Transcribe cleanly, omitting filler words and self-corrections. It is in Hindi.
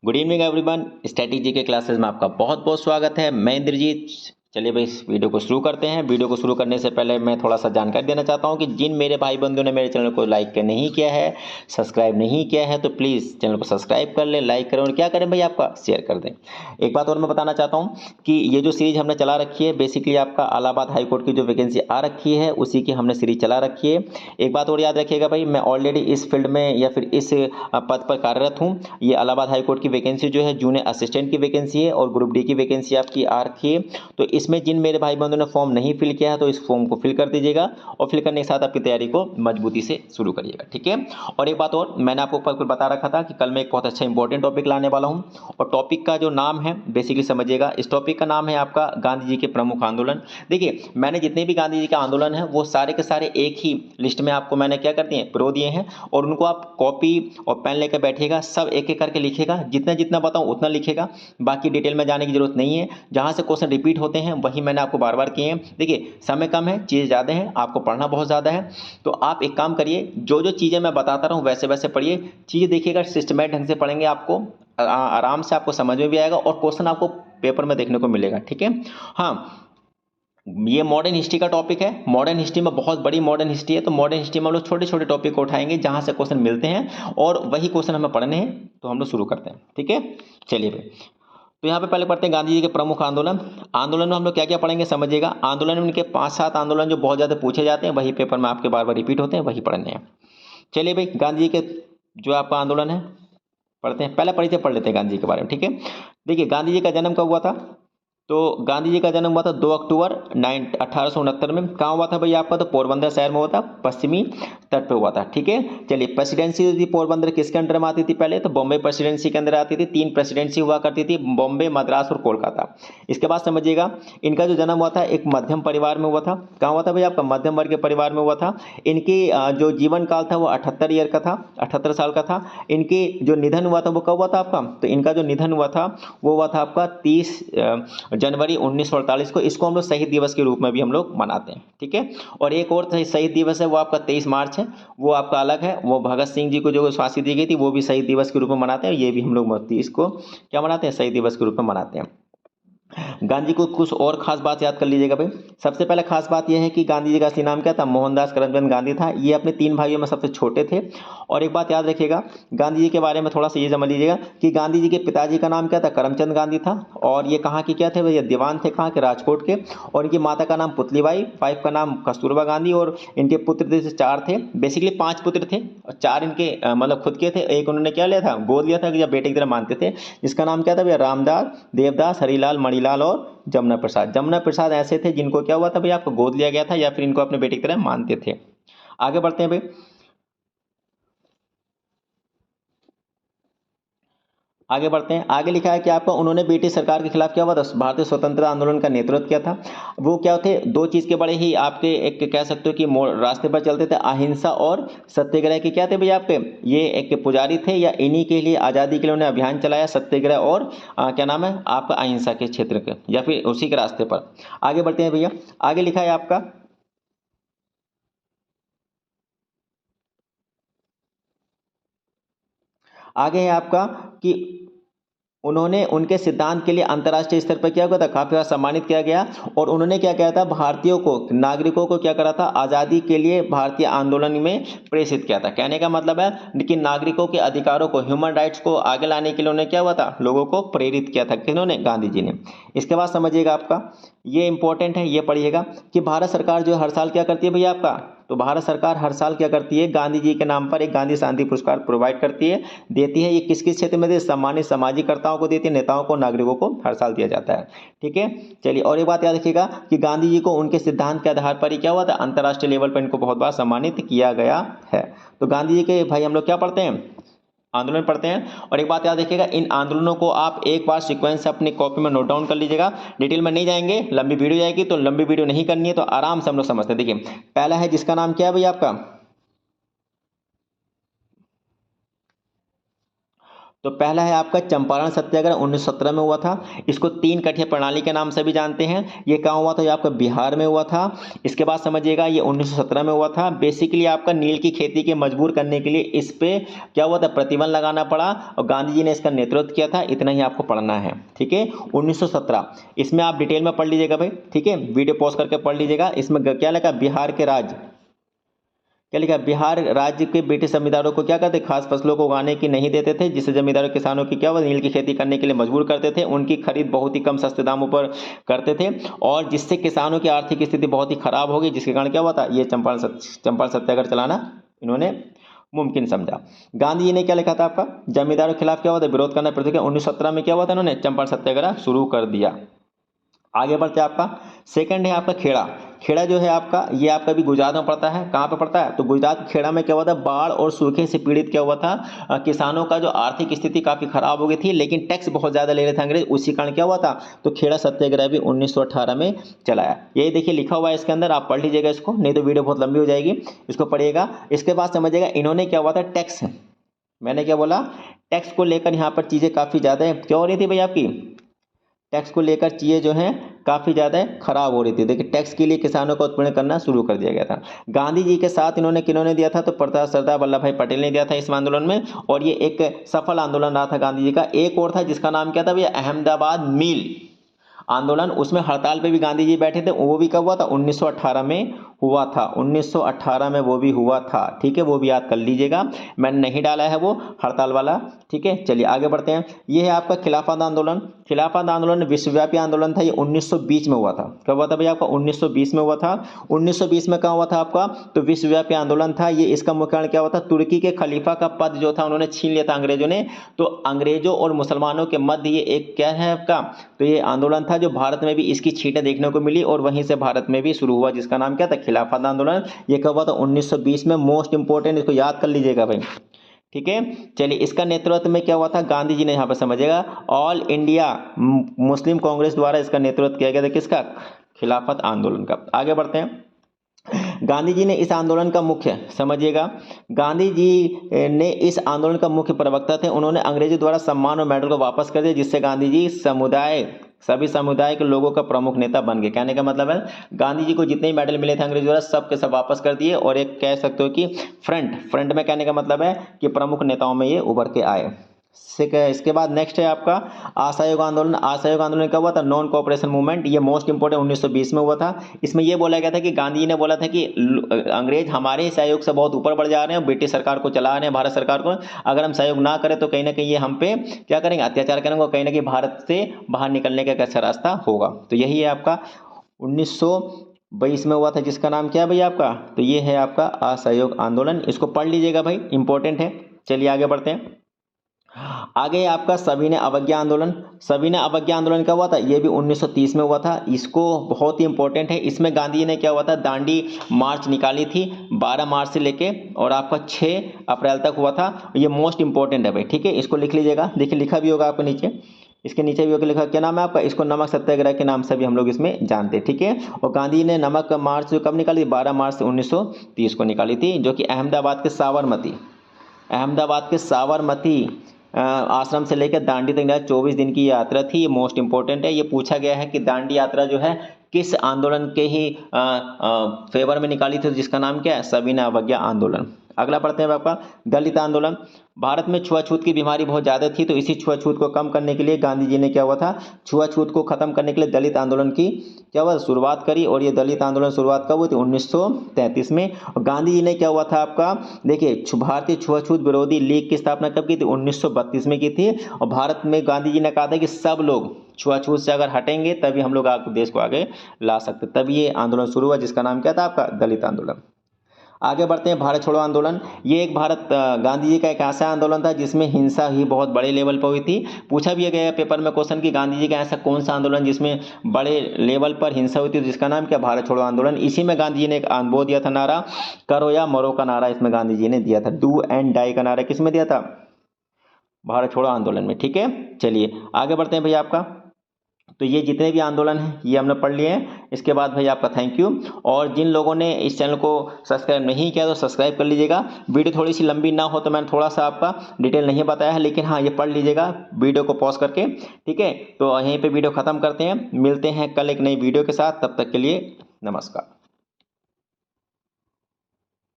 Good evening everyone. स्ट्रैटेजी के क्लासेस में आपका बहुत बहुत स्वागत है। मैं इंद्रजीत। चलिए भाई इस वीडियो को शुरू करते हैं। वीडियो को शुरू करने से पहले मैं थोड़ा सा जानकारी देना चाहता हूं कि जिन मेरे भाई बंधुओं ने मेरे चैनल को लाइक नहीं किया है, सब्सक्राइब नहीं किया है, तो प्लीज़ चैनल को सब्सक्राइब कर लें, लाइक करें और क्या करें भाई आपका शेयर कर दें। एक बात और मैं बताना चाहता हूँ कि ये जो सीरीज हमने चला रखी है बेसिकली आपका इलाहाबाद हाई कोर्ट की जो वैकेंसी आ रखी है उसी की हमने सीरीज चला रखी है। एक बात और याद रखिएगा भाई, मैं ऑलरेडी इस फील्ड में या फिर इस पद पर कार्यरत हूँ। ये इलाहाबाद हाई कोर्ट की वैकेंसी जो है जूनियर असिस्टेंट की वैकेंसी है और ग्रुप डी की वैकेंसी आपकी आ रखी है। तो इसमें जिन मेरे भाई बंधुओं ने फॉर्म नहीं फिल किया है तो इस फॉर्म को फिल कर दीजिएगा और फिल करने के साथ आपकी तैयारी को मजबूती से शुरू करिएगा, ठीक है। और एक बात और, मैंने आपको ऊपर बता रखा था कि कल मैं एक बहुत अच्छा इंपॉर्टेंट टॉपिक लाने वाला हूँ और टॉपिक का जो नाम है बेसिकली समझिएगा। इस टॉपिक का नाम है आपका गांधी जी के प्रमुख आंदोलन। देखिए मैंने जितने भी गांधी जी के आंदोलन है वो सारे के सारे एक ही लिस्ट में आपको मैंने क्या कर दिए प्रो दिए हैं और उनको आप कॉपी और पेन लेकर बैठिएगा, सब एक एक करके लिखिएगा, जितना जितना बताऊं उतना लिखिएगा, बाकी डिटेल में जाने की जरूरत नहीं है। जहां से क्वेश्चन रिपीट होते हैं वही मैंने आपको बार बार किए हैं। देखिए समय कम है, चीज़ ज़्यादा है, आपको पढ़ना बहुत ज़्यादा है, तो आप एक काम करिए, जो जो चीज़ें मैं बताता रहा हूँ वैसे वैसे पढ़िए। चीज़ देखिएगा सिस्टमैटिक ढंग से पढ़ेंगे आपको आराम से आपको समझ में भी आएगा और क्वेश्चन आपको पेपर में देखने को मिलेगा, ठीक है। हाँ, ये मॉडर्न हिस्ट्री का टॉपिक है। मॉडर्न हिस्ट्री में बहुत बड़ी मॉडर्न हिस्ट्री है, तो मॉडर्न हिस्ट्री में हम लोग छोटे छोटे टॉपिक को उठाएंगे जहां से क्वेश्चन मिलते हैं और वही क्वेश्चन हमें पढ़ने हैं, तो हम लोग शुरू करते हैं, ठीक है। चलिए भाई, तो यहाँ पे पहले पढ़ते हैं गांधी जी के प्रमुख आंदोलन। आंदोलन में हम लोग क्या क्या पढ़ेंगे समझिएगा। आंदोलन में उनके 5-7 आंदोलन जो बहुत ज़्यादा पूछे जाते हैं वही पेपर में आपके बार बार रिपीट होते हैं, वही पढ़ने हैं। चलिए भाई, गांधी जी के जो आपका आंदोलन है पढ़ते हैं। पहले परिचय पढ़ लेते हैं गांधी जी के बारे में, ठीक है। देखिए गांधी जी का जन्म कब हुआ था, तो गांधी जी का जन्म हुआ था 2 अक्टूबर 1869 में। कहाँ हुआ था भैया आपका, तो पोरबंदर शहर में हुआ था, पश्चिमी तट पे हुआ था, ठीक है। चलिए प्रेसिडेंसी जो थी पोरबंदर किसके अंडर में आती थी, पहले तो बॉम्बे प्रेसिडेंसी के अंदर आती थी। 3 प्रेसिडेंसी हुआ करती थी, बॉम्बे, मद्रास और कोलकाता। इसके बाद समझिएगा इनका जो जन्म हुआ था एक मध्यम परिवार में हुआ था। कहाँ हुआ था भैया आपका, मध्यम वर्ग के परिवार में हुआ था। इनकी जो जीवन काल था वो 78 ईयर का था, 78 साल का था। इनकी जो निधन हुआ था वो कब हुआ था आपका, तो इनका जो निधन हुआ था वो हुआ था आपका 30 जनवरी 1948 को। इसको हम लोग शहीद दिवस के रूप में भी हम लोग मनाते हैं, ठीक है। और एक और शहीद दिवस है वो आपका 23 मार्च है, वो आपका अलग है। वो भगत सिंह जी को जो फांसी दी गई थी वो भी शहीद दिवस के रूप में मनाते हैं, ये भी हम लोग इसको क्या मनाते हैं, शहीद दिवस के रूप में मनाते हैं। गांधी को कुछ और खास बात याद कर लीजिएगा भाई। सबसे पहले खास बात यह है कि गांधी जी का असली नाम क्या था, मोहनदास करमचंद गांधी था। ये अपने 3 भाइयों में सबसे छोटे थे। और एक बात याद रखिएगा गांधी जी के बारे में थोड़ा सा ये समझ लीजिएगा कि गांधी जी के पिताजी का नाम क्या था, करमचंद गांधी था। और ये कहाँ के क्या थे भैया, दीवान थे, कहाँ के, राजकोट के। और इनकी माता का नाम पुतलीबाई, वाइफ का नाम कस्तूरबा गांधी। और इनके पुत्र थे 4 थे, बेसिकली 5 पुत्र थे और 4 इनके मतलब खुद के थे। एक उन्होंने क्या लिया था, गोद लिया था कि जब बेटे की तरह मानते थे, जिसका नाम क्या था भैया, रामदास, देवदास, हरिलाल, मणिलाल और जमुना प्रसाद। जमुना प्रसाद ऐसे थे जिनको क्या हुआ था भैया, आपको गोद लिया गया था या फिर इनको अपने बेटे की तरह मानते थे। आगे बढ़ते हैं भाई। आगे बढ़ते हैं। आगे लिखा है कि आपको उन्होंने ब्रिटिश सरकार के खिलाफ क्या हुआ था, भारतीय स्वतंत्रता आंदोलन का नेतृत्व किया था। वो क्या थे, 2 चीज के बड़े ही आपके एक कह सकते हो कि रास्ते पर चलते थे, अहिंसा और सत्याग्रह के क्या थे भैया आपके, ये एक पुजारी थे या इन्हीं के लिए आज़ादी के लिए उन्होंने अभियान चलाया, सत्याग्रह और क्या नाम है आपका, अहिंसा के क्षेत्र के या फिर उसी के रास्ते पर। आगे बढ़ते हैं भैया। आगे लिखा है आपका, आगे है आपका कि उन्होंने उनके सिद्धांत के लिए अंतर्राष्ट्रीय स्तर पर क्या हुआ था, काफी सम्मानित किया गया। और उन्होंने क्या किया था, भारतीयों को, नागरिकों को क्या करा था, आज़ादी के लिए भारतीय आंदोलन में प्रेषित किया था। कहने का मतलब है कि नागरिकों के अधिकारों को, ह्यूमन राइट्स को आगे लाने के लिए उन्होंने क्या हुआ था, लोगों को प्रेरित किया था, किन्होंने, गांधी जी ने। इसके बाद समझिएगा आपका, ये इंपॉर्टेंट है, ये पढ़िएगा कि भारत सरकार जो हर साल क्या करती है भैया आपका, तो भारत सरकार हर साल क्या करती है, गांधी जी के नाम पर एक गांधी शांति पुरस्कार प्रोवाइड करती है, देती है। ये किस किस क्षेत्र में देती है, सम्मानित सामाजिक कर्ताओं को देती है, नेताओं को, नागरिकों को हर साल दिया जाता है, ठीक है। चलिए, और एक बात याद रखिएगा कि गांधी जी को उनके सिद्धांत के आधार पर ही क्या हुआ था, अंतर्राष्ट्रीय लेवल पर इनको बहुत बार सम्मानित किया गया है। तो गांधी जी के भाई हम लोग क्या पढ़ते हैं, आंदोलन पढ़ते हैं। और एक बात याद रखिएगा, इन आंदोलनों को आप एक बार सीक्वेंस अपनी कॉपी में नोट डाउन कर लीजिएगा। डिटेल में नहीं जाएंगे, लंबी वीडियो जाएगी, तो लंबी वीडियो नहीं करनी है, तो आराम से हम लोग समझते हैं। देखिए पहला है जिसका नाम क्या है भैया आपका, तो पहला है आपका चंपारण सत्याग्रह 1917 में हुआ था। इसको 3 कठिया प्रणाली के नाम से भी जानते हैं। ये कहाँ हुआ था? ये आपका बिहार में हुआ था। इसके बाद समझिएगा ये 1917 में हुआ था। बेसिकली आपका नील की खेती के मजबूर करने के लिए इस पे क्या हुआ था? प्रतिबंध लगाना पड़ा और गांधी जी ने इसका नेतृत्व किया था। इतना ही आपको पढ़ना है, ठीक है। 1917 इसमें आप डिटेल में पढ़ लीजिएगा भाई, ठीक है, वीडियो पॉज करके पढ़ लीजिएगा। इसमें क्या लिखा? बिहार के राज्य, क्या लिखा? बिहार राज्य के ब्रिटिश जमींदारों को क्या करते? खास फसलों को उगाने की नहीं देते थे, जिससे जमींदारों किसानों की क्या हुआ? नील की खेती करने के लिए मजबूर करते थे। उनकी खरीद बहुत ही कम सस्ते दामों पर करते थे और जिससे किसानों की आर्थिक स्थिति बहुत ही खराब हो गई, जिसके कारण क्या हुआ था? ये चंपारण सत्याग्रह चलाना इन्होंने मुमकिन समझा। गांधी जी ने क्या लिखा था आपका? जमींदारों के खिलाफ क्या हुआ था? विरोध करना पड़ता था। 1917 में क्या हुआ था? इन्होंने चंपारण सत्याग्रह शुरू कर दिया। आगे बढ़ते आपका सेकंड है आपका खेड़ा। खेड़ा जो है आपका, ये आपका भी गुजरात में पड़ता है। कहाँ पे पड़ता है? तो गुजरात के खेड़ा में क्या हुआ था? बाढ़ और सूखे से पीड़ित क्या हुआ था? किसानों का जो आर्थिक स्थिति काफी खराब हो गई थी, लेकिन टैक्स बहुत ज्यादा ले रहे थे अंग्रेज, उसी कारण क्या हुआ था? तो खेड़ा सत्याग्रह भी 1918 में चलाया। यही देखिए लिखा हुआ है इसके अंदर, आप पढ़ लीजिएगा इसको, नहीं तो वीडियो बहुत लंबी हो जाएगी, इसको पढ़िएगा। इसके बाद समझिएगा इन्होंने क्या हुआ था? टैक्स, मैंने क्या बोला? टैक्स को लेकर यहाँ पर चीजें काफी ज्यादा क्या हो रही थी भाई आपकी? टैक्स को लेकर चीज़ें जो हैं काफ़ी ज़्यादा खराब हो रही थी। देखिए टैक्स के लिए किसानों को उत्पीड़न करना शुरू कर दिया गया था। गांधी जी के साथ इन्होंने किन्होंने दिया था? तो सरदार वल्लभ भाई पटेल ने दिया था इस आंदोलन में, और ये एक सफल आंदोलन रहा था गांधी जी का। एक और था जिसका नाम क्या था भैया? अहमदाबाद मिल आंदोलन। उसमें हड़ताल पे भी गांधी जी बैठे थे। वो भी कब हुआ था? 1918 में हुआ था। 1918 में वो भी हुआ था, ठीक है, वो भी याद कर लीजिएगा, मैंने नहीं डाला है वो हड़ताल वाला, ठीक है। चलिए आगे बढ़ते हैं। ये है आपका खिलाफत आंदोलन। खिलाफत आंदोलन विश्वव्यापी आंदोलन था। ये 1920 में हुआ था। कब हुआ था भैया आपका? 1920 में हुआ था। 1920 में कहाँ हुआ था आपका? तो विश्वव्यापी आंदोलन था ये। इसका मुख्य कारण क्या हुआ था? तुर्की के खलीफा का पद जो था उन्होंने छीन लिया था अंग्रेजों ने। तो अंग्रेजों और मुसलमानों के मध्य ये एक क्या है आपका? तो ये आंदोलन था जो भारत में भी इसकी छींटें देखने को मिली और वहीं से भारत में भी शुरू हुआ, जिसका नाम क्या था? खिलाफत आंदोलन। ये कब हुआ था? 1920 में। मोस्ट इंपोर्टेंट, इसको याद कर लीजिएगा भाई, ठीक है। चलिए इसका नेतृत्व में क्या हुआ था? गांधी जी ने, यहाँ पर समझिएगा, ऑल इंडिया मुस्लिम कांग्रेस द्वारा इसका नेतृत्व किया गया था। किसका? खिलाफत आंदोलन का। आगे बढ़ते हैं। गांधी जी ने इस आंदोलन का मुख्य, समझिएगा, गांधी जी ने इस आंदोलन का मुख्य प्रवक्ता थे। उन्होंने अंग्रेजों द्वारा सम्मान और मेडल को वापस कर दिया, जिससे गांधी जी सभी समुदाय के लोगों का प्रमुख नेता बन गए। कहने का मतलब है गांधी जी को जितने भी मेडल मिले थे अंग्रेजों द्वारा सब के सब वापस कर दिए, और एक कह सकते हो कि फ्रंट में, कहने का मतलब है कि प्रमुख नेताओं में ये उभर के आए। इसके बाद नेक्स्ट है आपका असहयोग आंदोलन। असहयोग आंदोलन कब हुआ था? Non cooperation movement. ये मोस्ट इंपोर्टेंट 1920 में हुआ था। इसमें यह बोला गया था कि गांधी जी ने बोला था कि अंग्रेज हमारे सहयोग से बहुत ऊपर बढ़ जा रहे हैं, ब्रिटिश सरकार को चला रहे हैं, भारत सरकार को, अगर हम सहयोग ना करें तो कहीं ना कहीं ये हम पे क्या करेंगे? अत्याचार करेंगे, और कहीं ना कहीं भारत से बाहर निकलने का एक अच्छा रास्ता होगा। तो यही है आपका 1922 में हुआ था, जिसका नाम क्या है भैया आपका? तो ये है आपका असहयोग आंदोलन। इसको पढ़ लीजिएगा भाई, इंपॉर्टेंट है। चलिए आगे बढ़ते हैं। आगे आपका सविनय अवज्ञा आंदोलन। सविनय अवज्ञा आंदोलन कब हुआ था? ये भी 1930 में हुआ था। इसको बहुत ही इंपॉर्टेंट है। इसमें गांधी जी ने क्या हुआ था? दांडी मार्च निकाली थी 12 मार्च से लेके, और आपका 6 अप्रैल तक हुआ था। ये मोस्ट इंपॉर्टेंट है भाई, ठीक है, इसको लिख लीजिएगा। देखिए लिखा भी होगा आपके नीचे, इसके नीचे भी होगा लिखा, क्या नाम है आपका? इसको नमक सत्याग्रह के नाम से भी हम लोग इसमें जानते हैं, ठीक है। और गांधी जी ने नमक मार्च जो कब निकाली? 12 मार्च 1930 को निकाली थी, जो कि अहमदाबाद के साबरमती आश्रम से लेकर दांडी तक 24 दिन की यात्रा थी। ये मोस्ट इंपॉर्टेंट है। ये पूछा गया है कि दांडी यात्रा जो है किस आंदोलन के ही फेवर में निकाली थी, जिसका नाम क्या है? सविनय अवज्ञा आंदोलन। अगला पढ़ते हैं आपका दलित आंदोलन। भारत में छुआछूत की बीमारी बहुत ज़्यादा थी, तो इसी छुआछूत को कम करने के लिए गांधी जी ने क्या हुआ था? छुआछूत को खत्म करने के लिए दलित आंदोलन की क्या हुआ? शुरुआत करी। और ये दलित आंदोलन शुरुआत कब हुई थी? 1933 में। और गांधी जी ने क्या हुआ था आपका? देखिए भारतीय छुआछूत विरोधी लीग की स्थापना कब की थी? 1932 में की थी। और भारत में गांधी जी ने कहा था कि सब लोग छुआछूत से अगर हटेंगे तभी हम लोग देश को आगे ला सकते। तभी ये आंदोलन शुरू हुआ, जिसका नाम क्या था आपका? दलित आंदोलन। आगे बढ़ते हैं। भारत छोड़ो आंदोलन। ये एक गांधी जी का एक ऐसा आंदोलन था जिसमें हिंसा ही बहुत बड़े लेवल पर हुई थी। पूछा भी गया पेपर में क्वेश्चन कि गांधी जी का ऐसा कौन सा आंदोलन जिसमें बड़े लेवल पर हिंसा हुई थी, जिसका नाम क्या? भारत छोड़ो आंदोलन। इसी में गांधी जी ने एक वो दिया था नारा, करो या मरो का नारा इसमें गांधी जी ने दिया था। डू एंड डाई का नारा किसमें दिया था? भारत छोड़ो आंदोलन में, ठीक है। चलिए आगे बढ़ते हैं भैया आपका तो ये जितने भी आंदोलन हैं ये हमने पढ़ लिए हैं। इसके बाद भाई आपका थैंक यू। और जिन लोगों ने इस चैनल को सब्सक्राइब नहीं किया तो सब्सक्राइब कर लीजिएगा। वीडियो थोड़ी सी लंबी ना हो तो मैंने थोड़ा सा आपका डिटेल नहीं बताया है, लेकिन हाँ ये पढ़ लीजिएगा वीडियो को पॉज करके, ठीक है। तो यहीं पर वीडियो ख़त्म करते हैं, मिलते हैं कल एक नई वीडियो के साथ, तब तक के लिए नमस्कार।